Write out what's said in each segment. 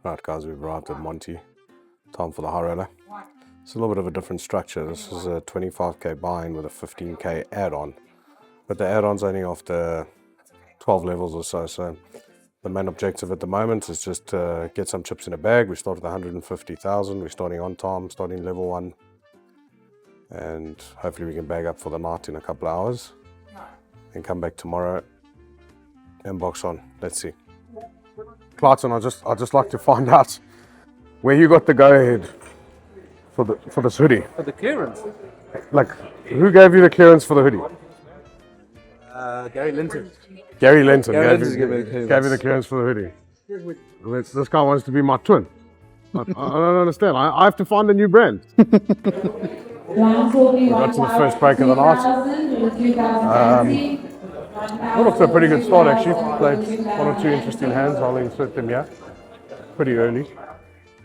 Right guys, we've arrived at Monty. Time for the high roller. It's a little bit of a different structure. This is a 25k buy-in with a 15k add-on. But the add-on's only after 12 levels or so. So the main objective at the moment is just to get some chips in a bag. We start with 150,000. We're starting on time, starting level 1. And hopefully we can bag up for the night in a couple of hours. And come back tomorrow and box on. Let's see. Clarkson, I'd just like to find out where you got the go-ahead for this hoodie. For the clearance? Like, who gave you the clearance for the hoodie? Gary Linton. Gary Linton Gary gave Linton you the clearance for the hoodie. This guy wants to be my twin. I don't understand. I have to find a new brand. We got to the first break of the night. Got off to a pretty good start actually. Played one or two interesting hands. I'll insert them here. Pretty early.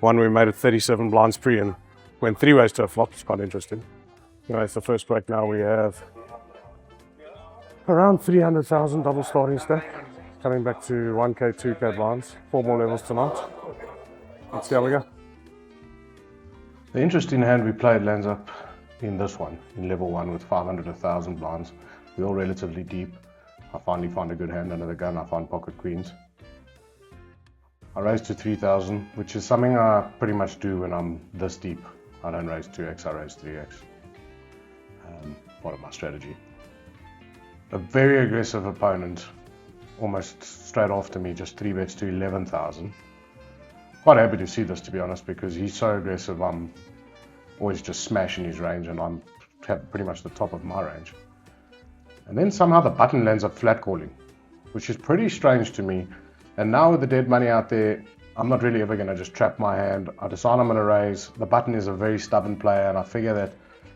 One we made it 37 blinds pre and went 3 ways to a flop. It's quite interesting. Anyway, it's the first break now. We have around 300,000 double starting stack. Coming back to 1k, 2k blinds. 4 more levels tonight. Let's see how we go. The interesting hand we played lands up in this one, in level 1 with 500 to 1,000 blinds. We're all relatively deep. I finally found a good hand under the gun. I found pocket queens. I raised to 3,000, which is something I pretty much do when I'm this deep. I don't raise 2x, I raise 3x. Part of my strategy. A very aggressive opponent, almost straight after me, just 3 bets to 11,000. Quite happy to see this, to be honest, because he's so aggressive. I'm always just smashing his range, and I'm pretty much the top of my range. And then somehow the button lands up flat calling, which is pretty strange to me. And now with the dead money out there, I'm not really ever going to just trap my hand. I decide I'm going to raise. The button is a very stubborn player, and I figure that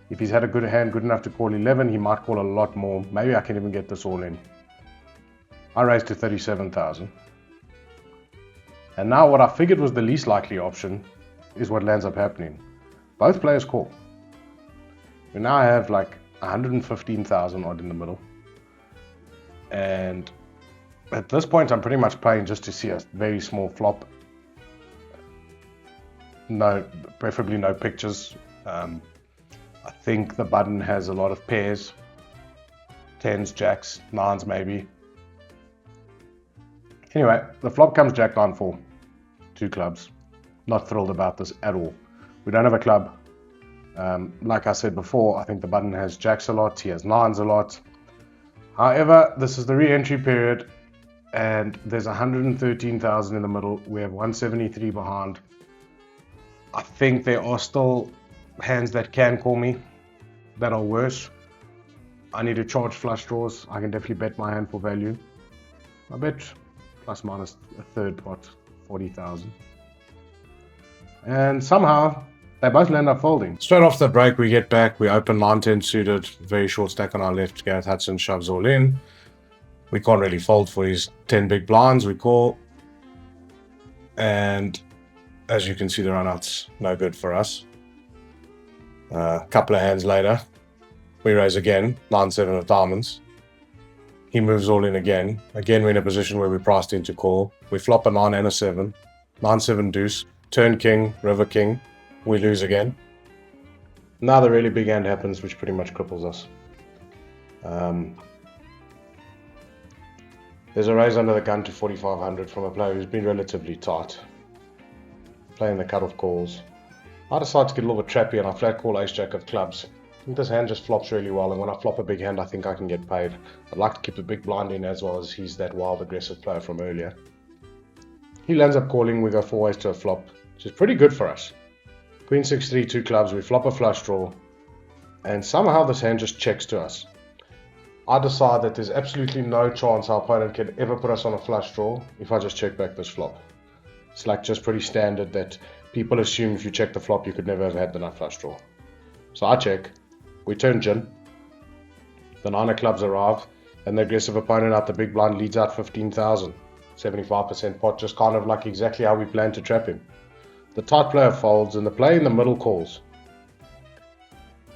if he's had a good hand, good enough to call 11, he might call a lot more. Maybe I can even get this all in. I raised to 37,000. And now what I figured was the least likely option is what lands up happening. Both players call. We now have like 115,000 odd in the middle, and at this point I'm pretty much playing just to see a very small flop. Preferably no pictures. I think the button has a lot of pairs, 10s, jacks, 9s maybe. Anyway, the flop comes jack 9-4, 2 clubs. Not thrilled about this at all. We don't have a club. Like I said before, I think the button has jacks a lot, he has 9s a lot. However, this is the re-entry period and there's 113,000 in the middle. We have 173 behind. I think there are still hands that can call me that are worse. I need to charge flush draws. I can definitely bet my hand for value. I bet plus minus a third pot, 40,000. And somehow they both land up folding. Straight off the break, we get back, we open 9-10 suited, very short stack on our left. Gareth Hudson shoves all in. We can't really fold for his 10 big blinds, we call. And as you can see, the run-out's no good for us. A couple of hands later, we raise again, 9-7 of diamonds. He moves all in again. Again, we're in a position where we're priced into call. We flop a 9 and a 7, 9-7 deuce, turn king, river king. We lose again. Now the really big hand happens, which pretty much cripples us. There's a raise under the gun to 4,500 from a player who's been relatively tight, playing the cutoff calls. I decide to get a little bit trappy and I flat call ace-jack of clubs. I think this hand just flops really well, and when I flop a big hand, I think I can get paid. I'd like to keep the big blind in as well, as he's that wild aggressive player from earlier. He lands up calling, we go 4 ways to a flop, which is pretty good for us. Queen 6-3, 2 clubs, we flop a flush draw, and somehow this hand just checks to us. I decide that there's absolutely no chance our opponent can ever put us on a flush draw if I just check back this flop. It's like just pretty standard that people assume if you check the flop you could never have had the nut flush draw. So I check, we turn gin, the 9 of clubs arrive, and the aggressive opponent out the big blind leads out 15,000, 75% pot, just kind of like exactly how we planned to trap him. The tight player folds and the play in the middle calls.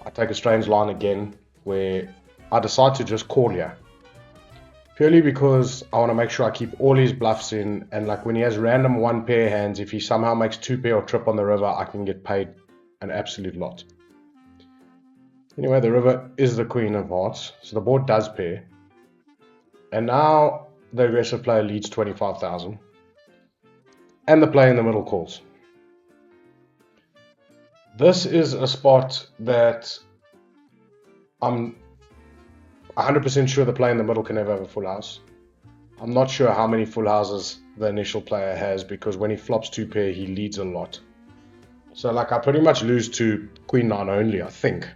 I take a strange line again where I decide to just call here. purely because I want to make sure I keep all his bluffs in, and like when he has random one pair hands, if he somehow makes two pair or trip on the river, I can get paid an absolute lot. Anyway, the river is the queen of hearts, so the board does pair. And now the aggressive player leads 25,000. And the player in the middle calls. This is a spot that I'm 100% sure the player in the middle can never have a full house. I'm not sure how many full houses the initial player has, because when he flops two pair, he leads a lot. So like I pretty much lose to queen nine only, I think.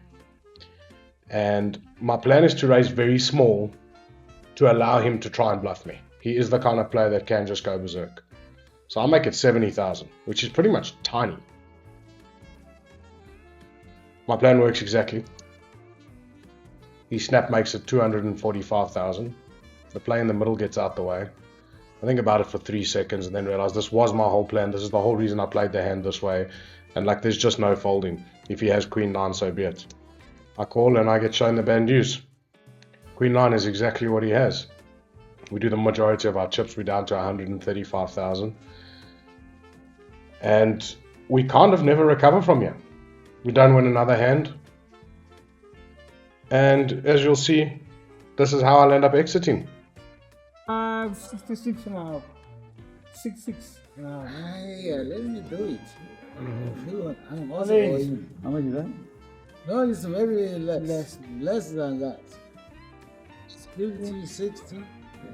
And my plan is to raise very small to allow him to try and bluff me. He is the kind of player that can just go berserk. So I'll make it 70,000, which is pretty much tiny. My plan works exactly. He snap makes it 245,000. The play in the middle gets out the way. I think about it for 3 seconds and then realize this was my whole plan. This is the whole reason I played the hand this way. And like there's just no folding. If he has queen nine, so be it. I call and I get shown the bad news. Queen nine is exactly what he has. We do the majority of our chips. We're down to 135,000. And we kind of never recover from here. We don't win another hand. And as you'll see, this is how I'll end up exiting. 66 and a half. 66 and a half. Yeah, let me do it. If you want, I'm also Please. going. How much is that? No, it's very less than that. 50, 60.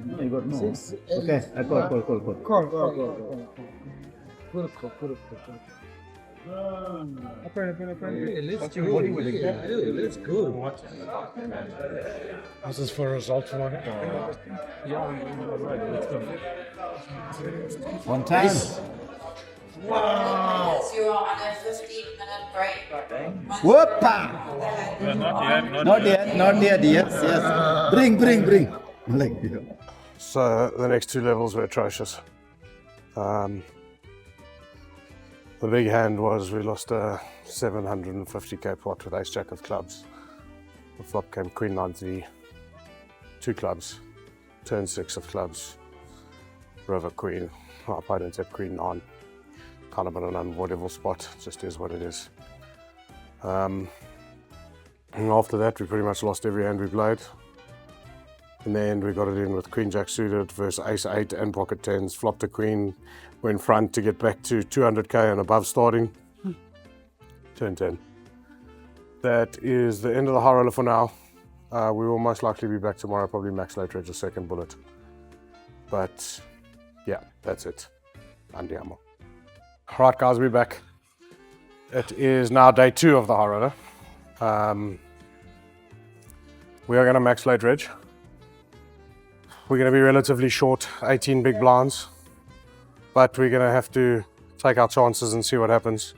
No, you got no. 60, Okay, I call. Call. Let's go. This is for a result for One time. Yes, you are on a 15-minute break. Whoopa! Not yet. Yes. Bring. Like, you know. So the next two levels were atrocious. The big hand was we lost a 750k pot with ace jack of clubs. The flop came queen 9-3, two clubs, turn 6 of clubs, river queen. My opponent had queen 9, kind of an unavoidable spot, just is what it is. And after that we pretty much lost every hand we played. In the end we got it in with queen jack suited versus ace 8 and pocket 10s, flopped a queen, went front to get back to 200k and above starting. Turn 10. That is the end of the high roller for now. We will most likely be back tomorrow, probably max late reg a second bullet. But yeah, that's it. Andiamo. Alright guys, we're back. It is now day 2 of the high roller. We are going to max late reg. We're going to be relatively short, 18 big blinds. But we're going to have to take our chances and see what happens.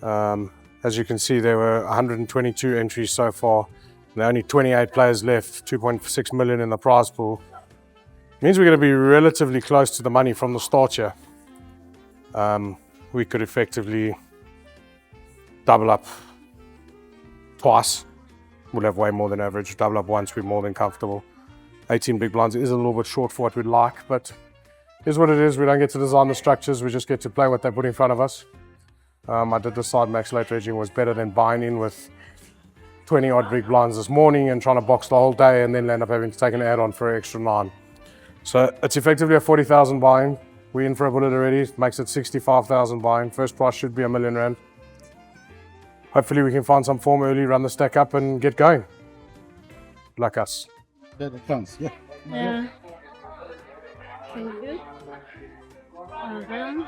As you can see, there were 122 entries so far. There are only 28 players left, 2.6 million in the prize pool. Means we're going to be relatively close to the money from the start here. We could effectively double up twice. We'll have way more than average. Double up once, we're more than comfortable. 18 big blinds is a little bit short for what we'd like, but is what it is. We don't get to design the structures, we just get to play what they put in front of us. I did decide max late regging was better than buying in with 20 odd big blinds this morning and trying to box the whole day and then end up having to take an add-on for an extra 9. So it's effectively a 40,000 buy-in. We're in for a bullet already, makes it 65,000 buy-in. First price should be R1 million. Hopefully we can find some form early, run the stack up and get going. Like us. Thanks. Yeah. Yeah. Thank you. Well done.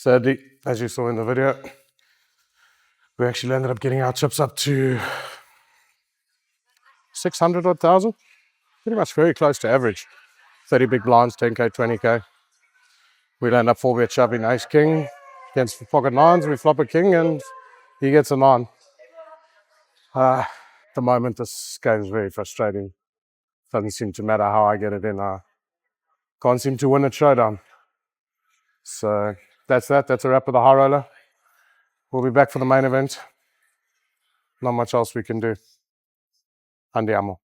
Thirdly, as you saw in the video, we actually ended up getting our chips up to 600 or 1,000. Pretty much very close to average. 30 big blinds, 10k, 20k. We'll end up 4-bet shoving ace king against pocket nines. We flop a king and he gets a 9. At the moment, this game is very frustrating. Doesn't seem to matter how I get it in. I can't seem to win a showdown. So that's that. That's a wrap of the high roller. We'll be back for the main event. Not much else we can do. Andiamo.